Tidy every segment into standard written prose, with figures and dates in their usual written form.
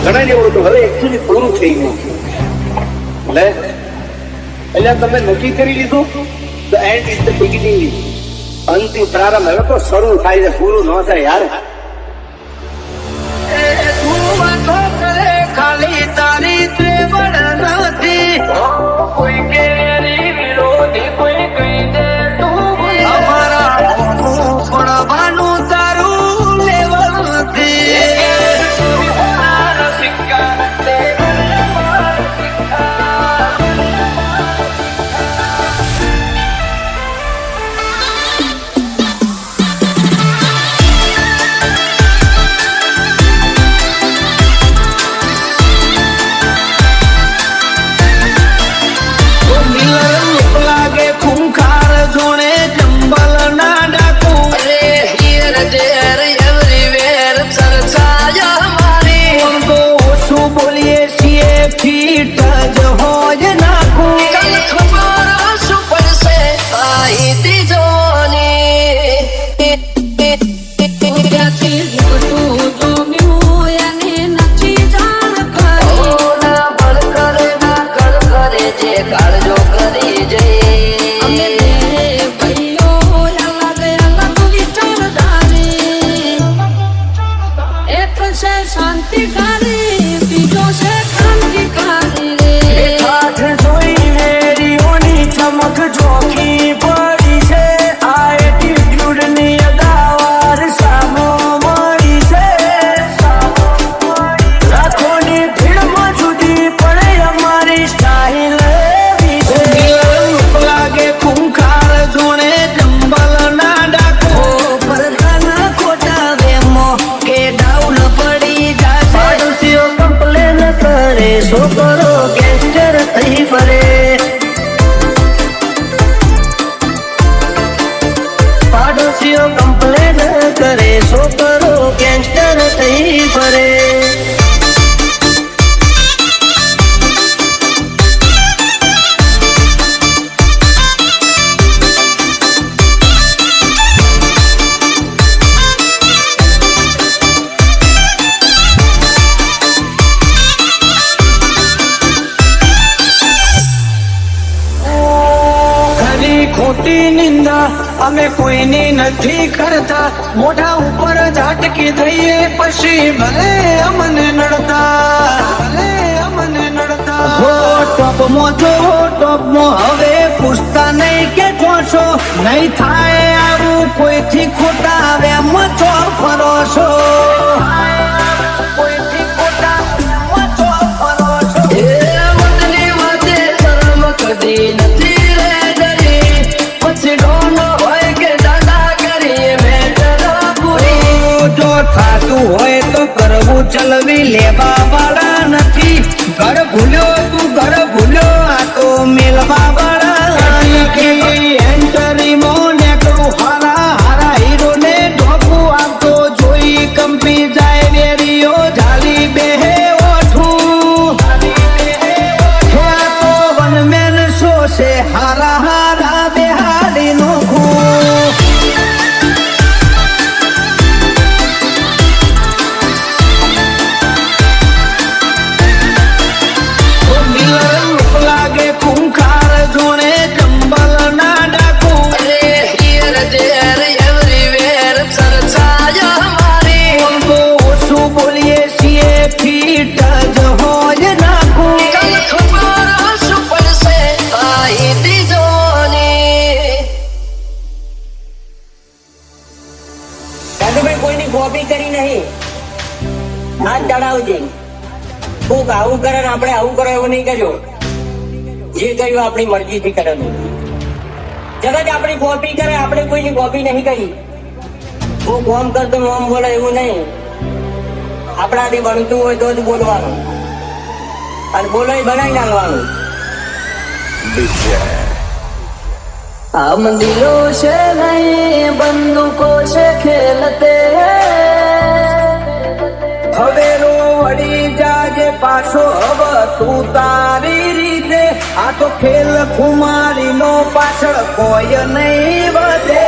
ઘણા જેવું હતું, હવે એકચ્યુઅલી પૂરું થઈ ગયું. એટલે તમે નક્કી કરી લીધું, the and is the beginning. અંતિમ પ્રારંભ હવે તો શરૂ થાય છે, પૂરું ન થાય યાર. ખાલી તારી ત્રેવડ નથી, કોઈ કેરી વિરોધી કોઈ કહી દે તું અમારા પડવાનું તારું લેવલ નથી. ખોટી નિંદા અમે કોઈની નથી કરતા, મોઢા ઉપર ઝાટકી દઈએ પછી ભલે અમને નડતા. હો ટોપમાં જો ટોપમાં હવે પૂછતા નહીં કે જોશો, નહીં થાય આવું કોઈથી ખોટા આવે મચો ફરો છો. કોઈથી ખોટા મચો ફરો છો. એ વતની વાતે શરમ કદી નથી. થાતું હોય તો કરવું ચલવી લેવા વાળા નથી. ઘર ભૂલ્યો તું ઘર ભૂલ્યો, આ તો મેલવા વાળા એન્ટરી મોને કરું હારા હારા હીરો ને ઢોકું આપતો જોઈ કંપી જાય વેરીઓ ઝાલી બેહે ઓઠું. તો વનમેન શો છે હારા હારા બેહાડી નોખું. કોઈની કોપી કરી નહીં, હાથ ચડાવજે. કોક આવું કરે ને આપણે આવું કરો એવું નહીં કર્યો. જે કર્યું આપણી મરજીથી કરેલું. જગત આપણી કોપી કરે, આપણે કોઈની કોપી નહીં કરી. હું કોમ કરતો મોમ બોલે એવું નહીં. આપણાથી બનતું હોય તો જ બોલવાનું, અને બોલો એ બનાવી નાખવાનું. हम दिलों से नहीं बंदूकों से खेलते હવે રો વળી જાગે પાછો હવે તું તારી રીતે. આ તો ખેલ ખુમારી નો પાછળ કોઈ નહીં વધે.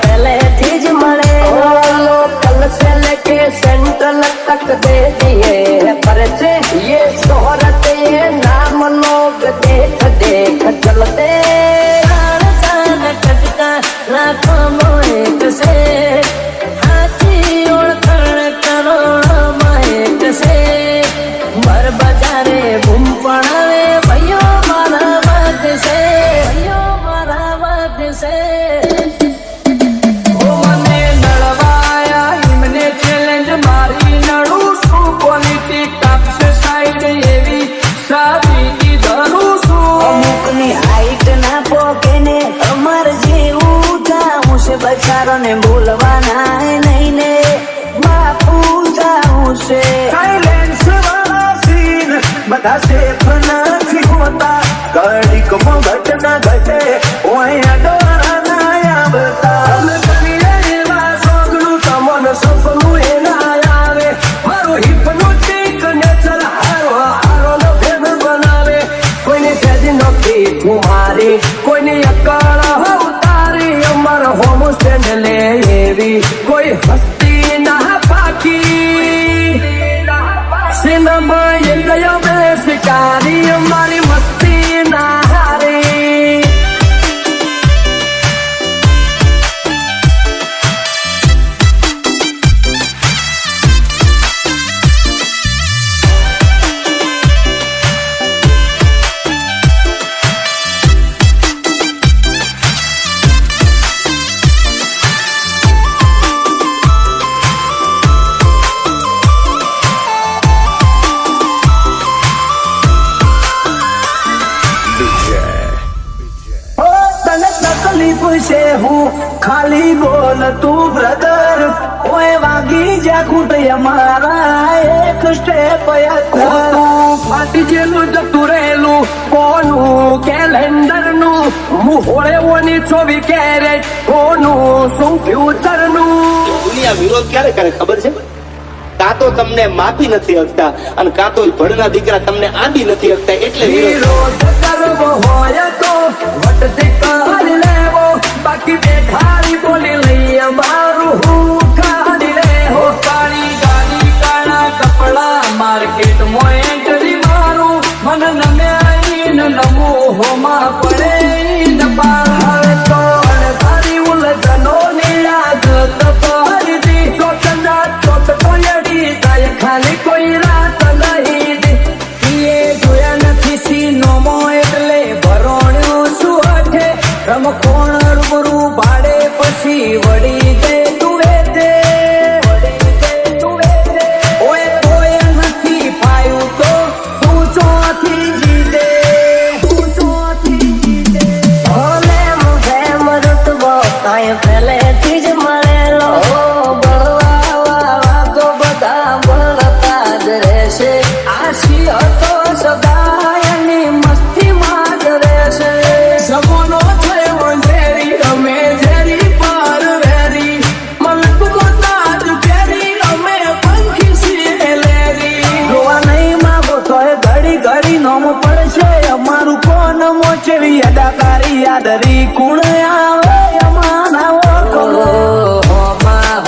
પહેલેથી જ મળે લોકલ સે લેકે ઓ મને નળવાયા એમને ચેલેન્જ મારી નડું છું પોલિટિક કાપશે સાઈડ એવી સાબિતી ધરું છું અમુકની હાઈટ ના પોકે ને અમાર જેવું જાઉં છે બચારો ને બોલવાના નહીં ને બાપુ જાઉં છે સાયલેન્સ વાળા સીન બધા સેફ નથી હોતા ઘડીકમાં ઘટના ઘટે ઓય અડવાના ના આવતા અમે કરીએ એવા સોગનું તમને સપનું એ ના આવે મારું હિપ્નોટિક નેચર હારો નો ફેર બનાવે કોઈની સેજી નોકી કુમારી કોઈની અકળ ઉતારી અમાર હોમ સ્ટેન્ડ લે એવી કોઈ હસ્તી ના પાકી સિનેમા એ ગયો બે શિકારી અમારી મસ્તી ના હારી તને તકલીફ છે હું ખાલી બોલ તું બ્રધર ઓય વાગી જા ખૂટ અમારા એક સ્ટેપ ફાટી જેલું જતું રહેલું કોનું કેલેન્ડર નું મુહોળે ઓની ચોવી કેરેટ કોનું શું ફ્યુચર નું દુનિયા વિરોધ ક્યારે કરે ખબર છે? કાં તો તમને માફી નથી હકતા અને કાં તો ભણના દીકરા તમને આંબી નથી હકતા એટલે વિરોધ. વિરોધ કરવો હોય તો વટથી કરી લેવો બાકી બેઠાડી બોલી લઈએ મારું હું કાઢી લેવો કાળી ગાડી કાળા કપડા માર્કેટ માં એન્ટ્રી મારું મન નમ્યાઈ ન નમું હોમાં પડે ન પાર હવે તો અણધારી ઉલઝનો ની આદત પડી દી ચોટના ચોટ તો એડી જાય ખાલી કોઈ રાત નહીં દી એ જોયા નથી સીનોમો એટલે ભરોણ્યો શું અઠે રમખોણ રૂબરૂ ભાડે પછી વળી ગઈ તુએ તે ઓય તોય નથી પાયું તો તું ચોથી જીતે ભલે મુખે મરુતબો કાંઈ પહેલેથી જ મળેલો બળવા તો બધા બળતા જ રહેશે આશી હતો સદાયની મસ્તીમાં જ રહેશે જમોનો થયો ઝેરી અમે ઝેરી પાર વેરી મલક મોતાજ ફેરી અમે પંખી છીએ લેરી જોવા નહીં માંગો તોય ઘડી ઘડી નોમ પડશે અમારું કોણ મોચવી અદાકારી યાદરી કુણ આવે અમારા ઓળખો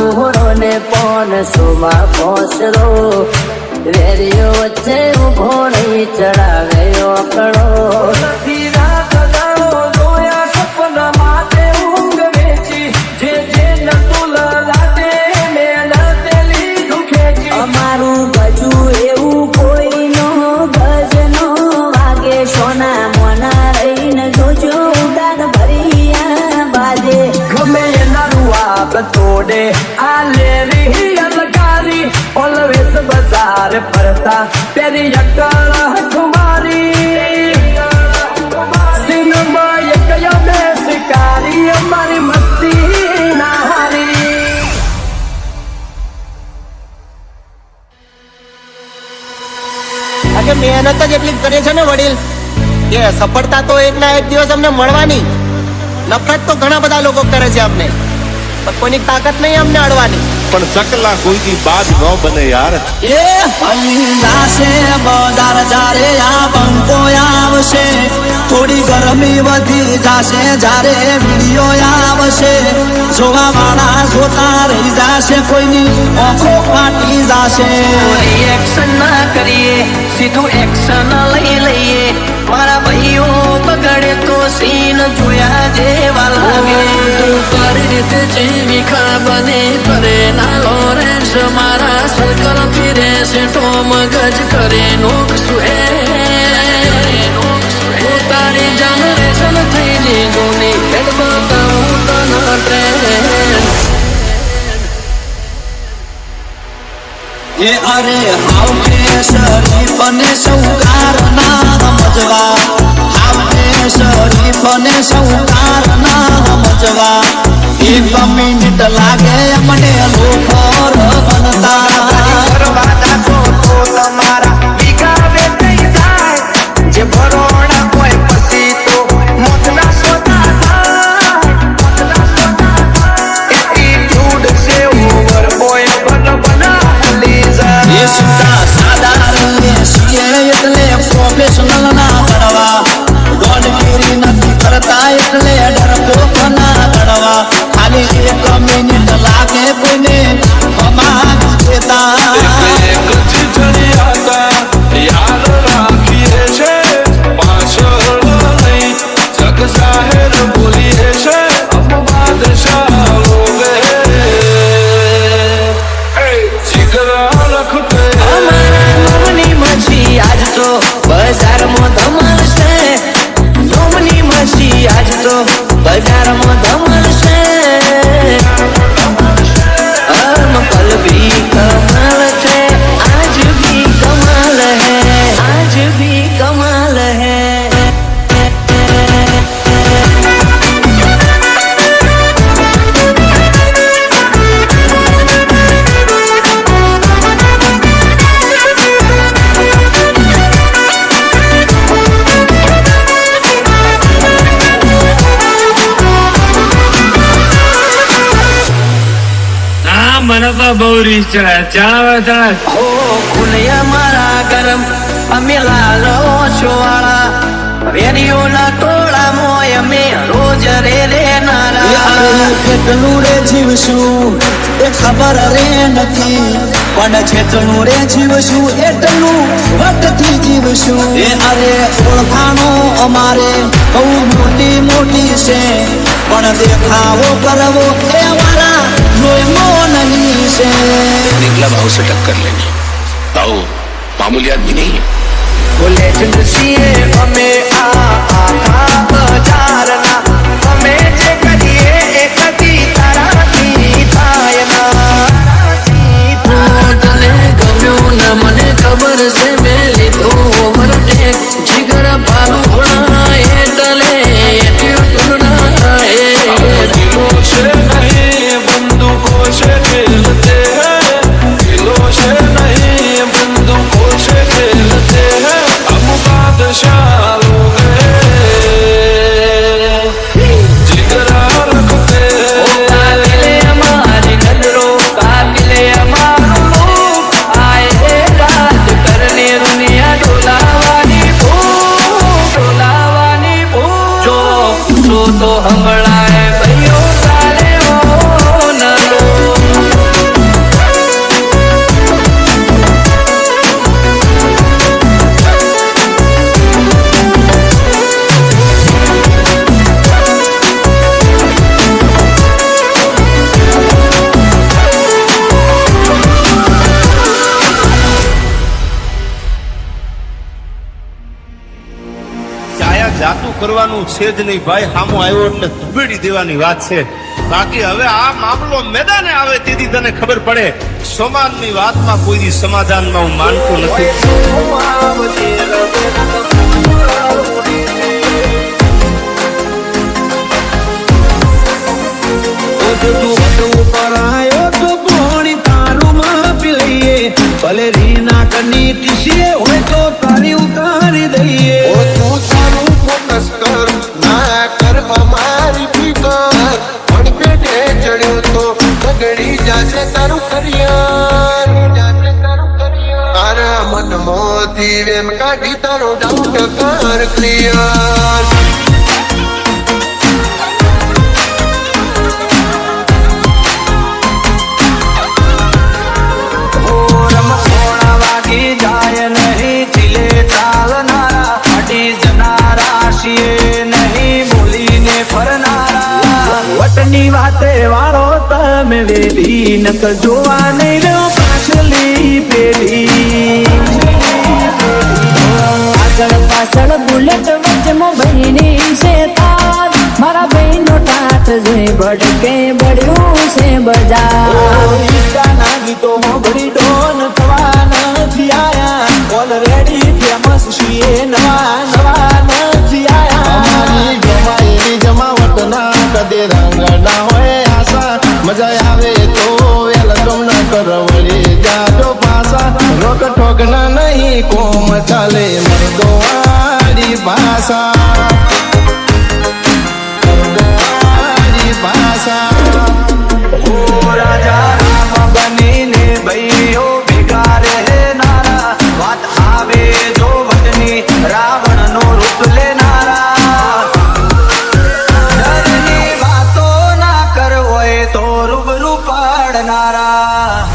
હુહરો ને પોન સોમાં પહોંચરો વેરીઓ વચ્ચે ઉભો નહીં ચડાવે ઓકળો નથી રાત દાડો જોયા સપના માટે ઊંઘ વેચી જે નતું લાગે ને લતે લીધું ખેંચી અમારું ગજુ એવું કોઈનો ગજ નો વાગે સોના મોના રહીને જોજો ઉડાન ભરિયા બાજે ગમે એનારું આપ તોડે આ લેરી અલગારી ઓલવેસ બજાર ફરતા તેરી અકળ કુમારી સિનેમા એક બે શિકારી અમારી મસ્તી ના હારી આ કે મહેનત જ એટલી જ કરીએ છે ને વડીલ કે સફળતા તો એક ના એક દિવસ અમને મળવાની. નફરત તો ઘણા બધા લોકો કરે છે અમને, પણ કોઈની તાકાત નહીં અમને અડવાની. પણ ચકલા કોઈની બાદ ન બને યાર. એ જાશે બજાર જારે આ બંકો આવશે થોડી ગરમી વધી જાશે જારે વિડીયો આવશે જોવા વાળા જોતા રહી જાશે કોઈની આંખો ફાટી જાશે રિએક્શન ના કરીએ સીધું એક્શન લઈ લઈએ મારા ભાઈઓ બગડે તો સીન જોયા જેવા લાગે તું કરી રીતે જેવી ખાબને કરે ના લોરેન્સ મારા સર્કલ ફિરે છે તો મગજ કરે નોક સુએ તારી જનરેશન થઈ જે જોની હેડ બતાવું એ અરે હાવ કે શરીફ ને સૌકાર ના સમજવા, હાવ કે શરીફ ને સૌકાર ના સમજવા, એક મિનિટ લાગે મને લોખર બનતા. તમારા વિગાવે થઈ જાય જે ભરોડા કોઈ પછી તો મોતના સોતા થાય. એટીટ્યુડ છે ઓવર બોય બના એ સુધા સાદા રંગે છીએ એટલે પ્રોફેશનલ ના બનવા, દોડગીરી નથી કરતા એટલે ડરપોક ના બનવા, ખાલી એક મિનિટ લાગે કોઈને અમાગ દેતા. બજારમાં ધમાલ છે, નોમની મસી આજ તો બજારમાં ધમાલ છે. પલ ભી કમાલ છે, આજ ભી કમાલ હે, આજ ભી કમાલ હે. મને તો બહુ રીસ ચડે ચડાવે ચડાવે. હો ખુલ્યા મારા ગરમ અમે લાલો છોવાળા, વેરીઓના ટોળા મોય અમે રોજ રે રે નારા. કેટલું રે જીવશું એ ખબર રે નથી, પણ જેટલું રે જીવશું એટલું વટથી જીવશું. એ અરે ઓળખાણો અમારે બહુ મોટી મોટી છે, પણ દેખાવો કરવો એ વાળા જોઈમો નહીં છે. निकला भाव से टक्कर लेनी, भाव मामूली आदमी नहीं है. બોલે છીએ અમે આખા બજારના, અમે જે કરીએ એ કદી તારાથી થાય ના. તને ગમ્યું ને મને ખબર છે, મેં લીધો ઓવરટેક જીગર પાલું ઘોડા એટલે એટીટ્યુડ ના થાય. दिलों से नहीं बंदूकों से खेलते हैं, दिलों से नहीं बंदूकों से खेलते हैं, हम बादशाह लोग हैं, जिगरा रखते हैं. કાબિલે અમારી નજરો, કાબિલે અમારું રૂપ, આયે રાજ કરને દુનિયા ડોલાવાની ભૂખ, ડોલાવાની ભૂખ. જો તો હમણાં ભાઈઓ ચાલે હો નલો. છાયા જાતું કરવાનું છે જ નહીં ભાઈ, સામો આવ્યો એટલે ધુબેડી દેવાની વાત છે. બાકી હવે આ મામલો મેદાને આવે તેથી તને ખબર પડે. સમાજની વાતમાં કોઈ દી સમાધાનમાં હું માનતો નથી. ભલે રીના કની ટીસીએ હોય તો તારી ઉતારી દઈએ. તું સારું ફોકસ કર, ના કર અમારી ફિકર, પણ પેટે ચડ્યો તો બગડી જાશે તારું કરિયર. તારા મનમાંથી વેમ કાઢી તારો ડાઉટ કર ક્લિયર. જાય નહીં ચીલે ચાલનારા, ફાટી જનારા છીએ નહીં બોલીને ફરનારા. વટની વાતે વાળો તમે વેલી નકર જોવા નહીં રહ્યો પાછલી પેઢી. આગળ પાછળ બુલેટ વચમાં બહેની છે તાર, મારા બહેનો ટાટ જોઈ ભડકે બળ્યું છે બજાર. ગીતો મોગડી ડોન થવા નથી આયા ઓલરેડી ફેમસ છીએ નવા નવા નથી આયા અમારી જમાયેલી જમાવટ ના કદે રંગ ના હોય આશા મજા આવે તો વેલકમ ના કરવડી જાજો પાસા રોક ઠોક ના નહીં કોમ ચાલે મર્દો વાળી ભાષા રાજા રામ બનીને ભાઈઓ ભેગા રહેનારા વાત આવે જો વટની રાવણ નો રૂપ લેનારા ડરની વાતો ના કરવો હોય તો રૂબરૂ પાડનારા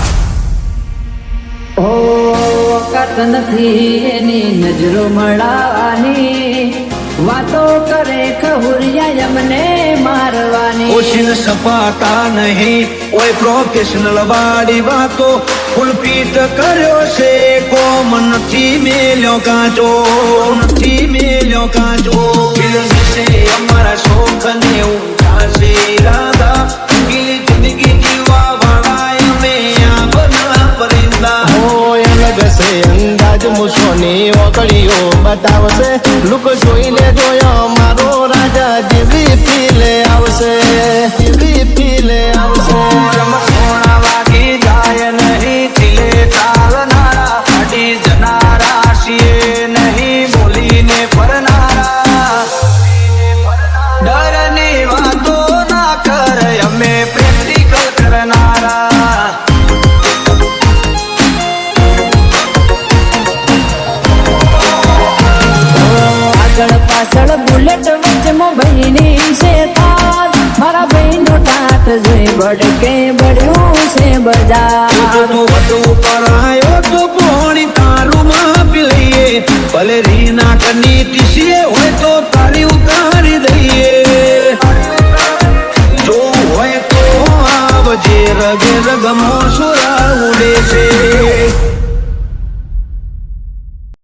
વખત નથી એની નજરો મળવાની વાતો કરે ખહુરિયા એમને મારવાની ઓછીન સપાતા નહીં ઓય પ્રોફેશનલ વાળી વાતો ફૂલપીટ કર્યો છે કોમ નથી મેલ્યો કાચો નથી મેલ્યો કાચો છે અમારા શોખ ને ઉઠાશે રાધા ગીલી જિંદગી જીવવા વાળા અમે આ બના પરિંદા હોય અલગ છે અંદાજ મૂછોની ઓકળીઓ બતાવશે લુક જોઈ લેજો મારો રાજા જેવી ફીલે આવશે જેવી ફીલે આવશે સોના વાગી જાય નહીં ચીલે ચાલનારા અડી જનારા છીએ નહીં બોલીને ફરનારા ડરની વાતો ના કરે અમે પ્રેક્ટિકલ કરનારા આગળ પાછળ બુલેટ વચ્ચે ભાઈની છે તાર મારા ભાઈનો ટાટ જોઈ બડકે બળ્યું છે બજાર વધુ પરાયો તો પોણી તારું માપી લઈએ ભલે રીના કની ટીસીએ હોય તો તારી ઉતારી દઈએ જો હોય તો આવજે રગે રગમો સુરા ઉડે છે